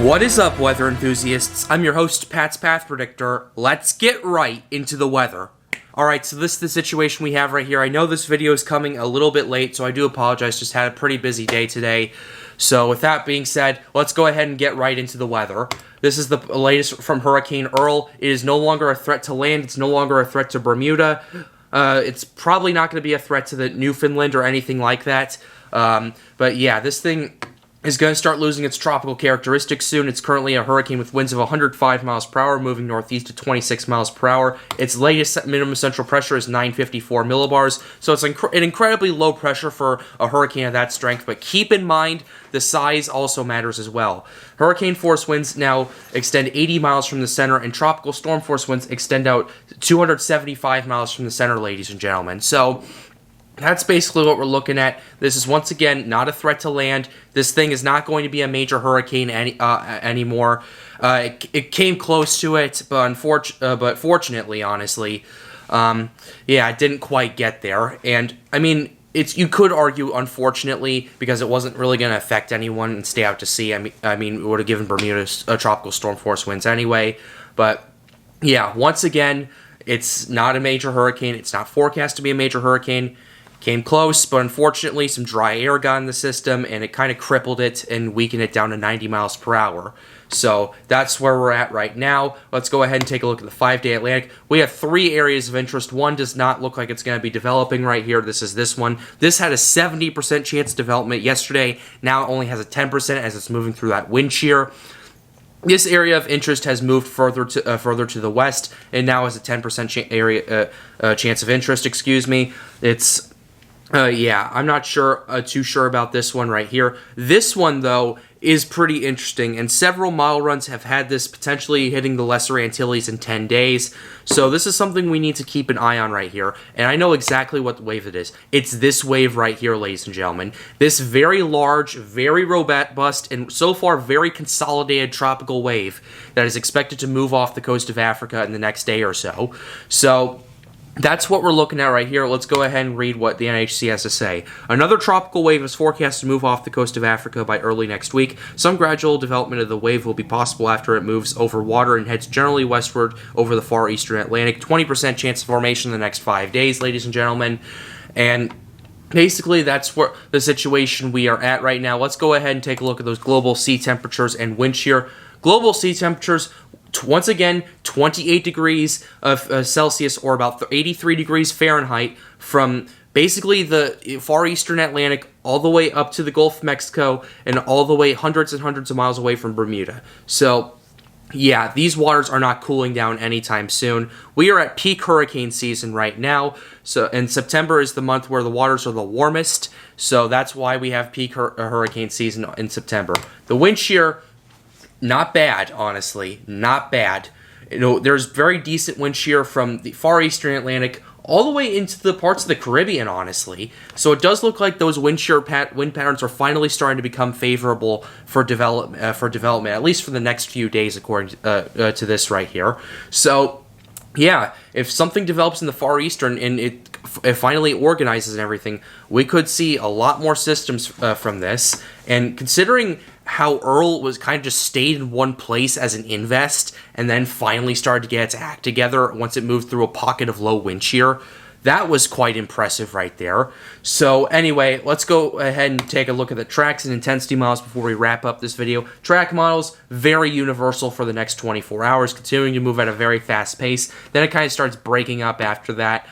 What is up, weather enthusiasts? I'm your host, Pat's Path Predictor. Let's get right into the weather. Alright, so this is the situation we have right here. I know this video is coming a little bit late, so I do apologize. Just had a pretty busy day today. So with that being said, let's go ahead and get right into the weather. This is the latest from Hurricane Earl. It is no longer a threat to land. It's no longer a threat to Bermuda. It's probably not going to be a threat to the Newfoundland or anything like that. But yeah, this thing is going to start losing its tropical characteristics soon. It's currently a hurricane with winds of 105 miles per hour, moving northeast to 26 miles per hour. Its latest minimum central pressure is 954 millibars, so it's an incredibly low pressure for a hurricane of that strength, but keep in mind the size also matters as well. Hurricane force winds now extend 80 miles from the center, and tropical storm force winds extend out 275 miles from the center, ladies and gentlemen. So that's basically what we're looking at. This is, once again, not a threat to land. This thing is not going to be a major hurricane anymore. It came close to it, but fortunately, honestly, yeah, it didn't quite get there. And, I mean, you could argue, unfortunately, because it wasn't really going to affect anyone and stay out to sea. I mean, it would have given Bermuda tropical storm force winds anyway. But, yeah, once again, it's not a major hurricane. It's not forecast to be a major hurricane. Came close, but unfortunately some dry air got in the system and it kind of crippled it and weakened it down to 90 miles per hour. So that's where we're at right now. Let's go ahead and take a look at the 5-day Atlantic. We have 3 areas of interest. One does not look like it's going to be developing right here. This is this one. This had a 70% chance of development yesterday. Now it only has a 10% as it's moving through that wind shear. This area of interest has moved further to the west and now has a 10% chance of interest. Excuse me. It's yeah, I'm not too sure about this one right here. This one, though, is pretty interesting, and several model runs have had this potentially hitting the Lesser Antilles in 10 days, so this is something we need to keep an eye on right here, and I know exactly what wave it is. It's this wave right here, ladies and gentlemen. This very large, very robust, and so far very consolidated tropical wave that is expected to move off the coast of Africa in the next day or so. So that's what we're looking at right here. Let's go ahead and read what the NHC has to say. Another tropical wave is forecast to move off the coast of Africa by early next week. Some gradual development of the wave will be possible after it moves over water and heads generally westward over the far eastern Atlantic. 20% chance of formation in the next 5 days, ladies and gentlemen. And basically, that's where the situation we are at right now. Let's go ahead and take a look at those global sea temperatures and wind shear. Global sea temperatures, once again, 28 degrees of Celsius, or about 83 degrees Fahrenheit, from basically the far eastern Atlantic all the way up to the Gulf of Mexico and all the way hundreds and hundreds of miles away from Bermuda. So, yeah, these waters are not cooling down anytime soon. We are at peak hurricane season right now, and September is the month where the waters are the warmest, so that's why we have peak hurricane season in September. The wind shear, not bad, honestly. Not bad. You know, there's very decent wind shear from the far eastern Atlantic all the way into the parts of the Caribbean, honestly. So it does look like those wind patterns are finally starting to become favorable for development, at least for the next few days, according to this right here. So, yeah, if something develops in the far eastern and it finally organizes and everything, we could see a lot more systems from this. And considering how Earl was kind of just stayed in one place as an invest and then finally started to get its act together once it moved through a pocket of low wind shear, that was quite impressive right there. So anyway, let's go ahead and take a look at the tracks and intensity models before we wrap up this video. Track models, very universal for the next 24 hours, continuing to move at a very fast pace. Then it kind of starts breaking up after that,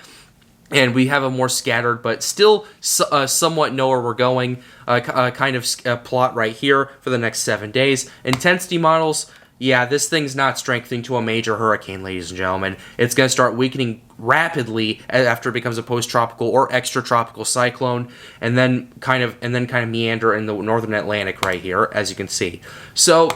and we have a more scattered but still somewhat know where we're going kind of plot right here for the next 7 days. Intensity models, yeah, this thing's not strengthening to a major hurricane, ladies and gentlemen. It's going to start weakening rapidly after it becomes a post-tropical or extratropical cyclone, and then kind of meander in the northern Atlantic right here, as you can see. So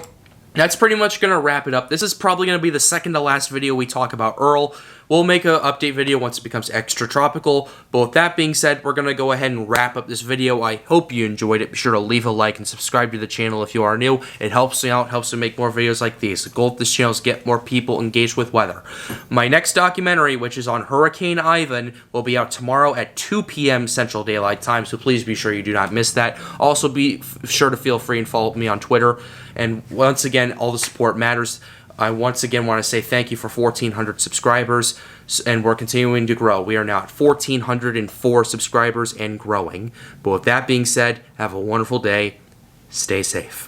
that's pretty much going to wrap it up. This is probably going to be the second to last video we talk about Earl. We'll make an update video once it becomes extratropical. But with that being said, we're going to go ahead and wrap up this video. I hope you enjoyed it. Be sure to leave a like and subscribe to the channel if you are new. It helps me out, helps me make more videos like these. The goal of this channel is to get more people engaged with weather. My next documentary, which is on Hurricane Ivan, will be out tomorrow at 2 p.m. Central Daylight Time, so please be sure you do not miss that. Also, be sure to feel free and follow me on Twitter. And once again, all the support matters. I once again want to say thank you for 1,400 subscribers, and we're continuing to grow. We are now at 1,404 subscribers and growing. But with that being said, have a wonderful day. Stay safe.